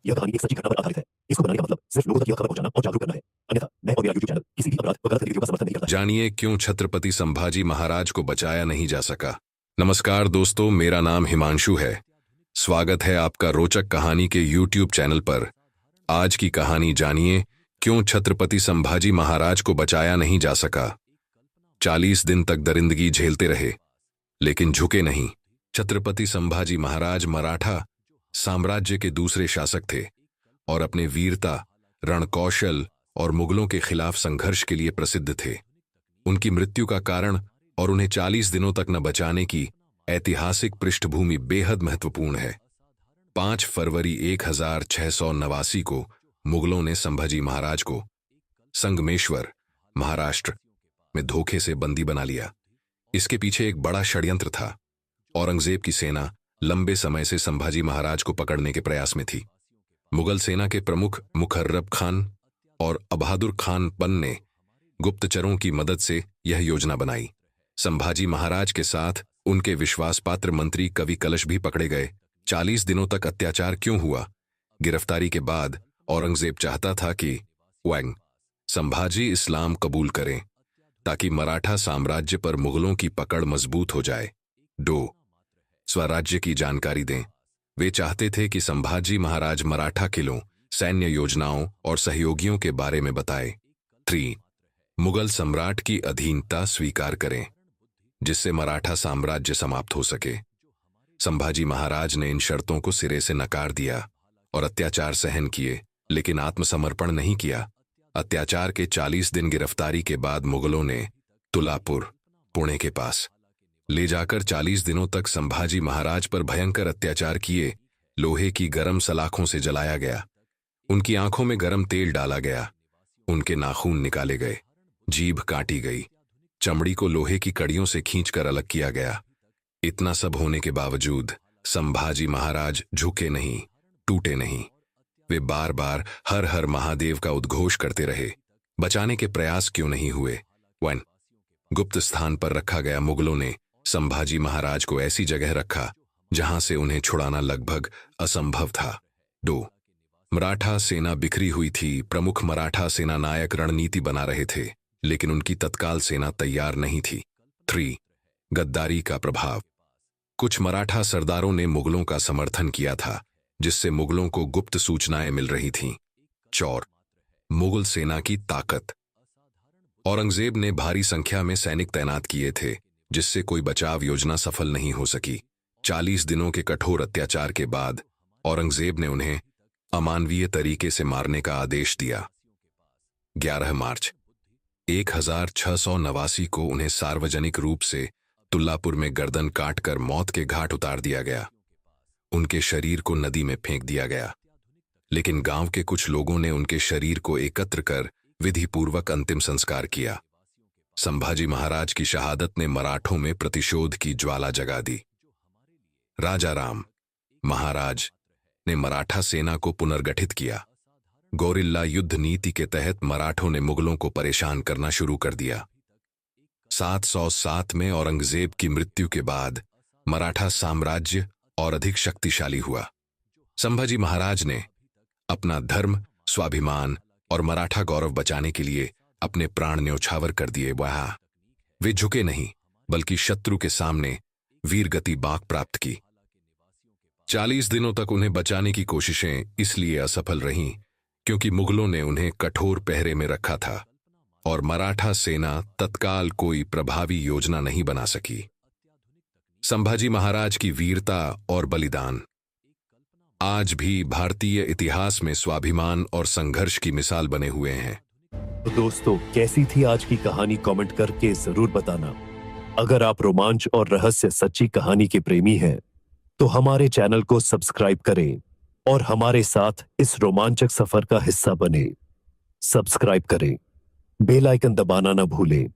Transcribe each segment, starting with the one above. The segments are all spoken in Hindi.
यह कहानी एक सच्ची घटना पर आधारित है। इसको बनाने का मतलब सिर्फ लोगों तक यह खबर पहुंचाना और जागरूक करना है। अन्यथा मैं और मेरा यूट्यूब चैनल किसी भी अपराध व गलत गतिविधियों का समर्थन नहीं करता है। जानिए क्यों छत्रपति संभाजी महाराज को बचाया नहीं जा सका। नमस्कार दोस्तों, मेरा नाम हिमांशु है। स्वागत है आपका रोचक कहानी के यूट्यूब चैनल पर। आज की कहानी जानिए क्यों छत्रपति संभाजी महाराज को बचाया नहीं जा सका। 40 दिन तक दरिंदगी झेलते रहे लेकिन झुके नहीं। छत्रपति संभाजी महाराज मराठा साम्राज्य के दूसरे शासक थे और अपने वीरता, रणकौशल और मुगलों के खिलाफ संघर्ष के लिए प्रसिद्ध थे। उनकी मृत्यु का कारण और उन्हें 40 दिनों तक न बचाने की ऐतिहासिक पृष्ठभूमि बेहद महत्वपूर्ण है। 5 फरवरी 1689 को मुगलों ने संभाजी महाराज को संगमेश्वर, महाराष्ट्र में धोखे से बंदी बना लिया। इसके पीछे एक बड़ा षड्यंत्र था। औरंगजेब की सेना लंबे समय से संभाजी महाराज को पकड़ने के प्रयास में थी। मुगल सेना के प्रमुख मुखर्रब खान और बहादुर खान पन ने गुप्तचरों की मदद से यह योजना बनाई। संभाजी महाराज के साथ उनके विश्वासपात्र मंत्री कवि कलश भी पकड़े गए। 40 दिनों तक अत्याचार क्यों हुआ? गिरफ्तारी के बाद औरंगजेब चाहता था कि संभाजी इस्लाम कबूल करें ताकि मराठा साम्राज्य पर मुगलों की पकड़ मजबूत हो जाए। स्वराज्य की जानकारी दें। वे चाहते थे कि संभाजी महाराज मराठा किलों, सैन्य योजनाओं और सहयोगियों के बारे में बताए। 3 मुगल सम्राट की अधीनता स्वीकार करें जिससे मराठा साम्राज्य समाप्त हो सके। संभाजी महाराज ने इन शर्तों को सिरे से नकार दिया और अत्याचार सहन किए लेकिन आत्मसमर्पण नहीं किया। अत्याचार के 40 दिन गिरफ्तारी के बाद मुगलों ने तुलापुर, पुणे के पास ले जाकर 40 दिनों तक संभाजी महाराज पर भयंकर अत्याचार किए। लोहे की गरम सलाखों से जलाया गया, उनकी आंखों में गरम तेल डाला गया, उनके नाखून निकाले गए, जीभ काटी गई, चमड़ी को लोहे की कड़ियों से खींचकर अलग किया गया। इतना सब होने के बावजूद संभाजी महाराज झुके नहीं, टूटे नहीं। वे बार बार हर हर महादेव का उद्घोष करते रहे। बचाने के प्रयास क्यों नहीं हुए? गुप्त स्थान पर रखा गया। मुगलों ने संभाजी महाराज को ऐसी जगह रखा जहां से उन्हें छुड़ाना लगभग असंभव था। 2 मराठा सेना बिखरी हुई थी। प्रमुख मराठा सेना नायक रणनीति बना रहे थे लेकिन उनकी तत्काल सेना तैयार नहीं थी। 3 गद्दारी का प्रभाव। कुछ मराठा सरदारों ने मुगलों का समर्थन किया था जिससे मुगलों को गुप्त सूचनाएं मिल रही थीं। 4 मुगल सेना की ताकत। औरंगजेब ने भारी संख्या में सैनिक तैनात किए थे जिससे कोई बचाव योजना सफल नहीं हो सकी। 40 दिनों के कठोर अत्याचार के बाद औरंगजेब ने उन्हें अमानवीय तरीके से मारने का आदेश दिया। 11 मार्च 1689 को उन्हें सार्वजनिक रूप से तुल्लापुर में गर्दन काटकर मौत के घाट उतार दिया गया। उनके शरीर को नदी में फेंक दिया गया लेकिन गांव के कुछ लोगों ने उनके शरीर को एकत्र कर विधिपूर्वक अंतिम संस्कार किया। संभाजी महाराज की शहादत ने मराठों में प्रतिशोध की ज्वाला जगा दी। राजा राम महाराज ने मराठा सेना को पुनर्गठित किया। गोरिल्ला युद्ध नीति के तहत मराठों ने मुगलों को परेशान करना शुरू कर दिया। 707 में औरंगजेब की मृत्यु के बाद मराठा साम्राज्य और अधिक शक्तिशाली हुआ। संभाजी महाराज ने अपना धर्म, स्वाभिमान और मराठा गौरव बचाने के लिए अपने प्राण न्यौछावर कर दिए। वे झुके नहीं बल्कि शत्रु के सामने वीरगति बाक प्राप्त की। 40 दिनों तक उन्हें बचाने की कोशिशें इसलिए असफल रहीं क्योंकि मुगलों ने उन्हें कठोर पहरे में रखा था और मराठा सेना तत्काल कोई प्रभावी योजना नहीं बना सकी। संभाजी महाराज की वीरता और बलिदान आज भी भारतीय इतिहास में स्वाभिमान और संघर्ष की मिसाल बने हुए हैं। तो दोस्तों, कैसी थी आज की कहानी? कमेंट करके जरूर बताना। अगर आप रोमांच और रहस्य सच्ची कहानी के प्रेमी हैं तो हमारे चैनल को सब्सक्राइब करें और हमारे साथ इस रोमांचक सफर का हिस्सा बने। सब्सक्राइब करें, बेल आइकन दबाना न भूलें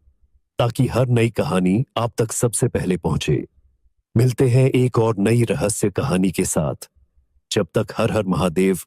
ताकि हर नई कहानी आप तक सबसे पहले पहुंचे। मिलते हैं एक और नई रहस्य कहानी के साथ। जब तक हर हर महादेव।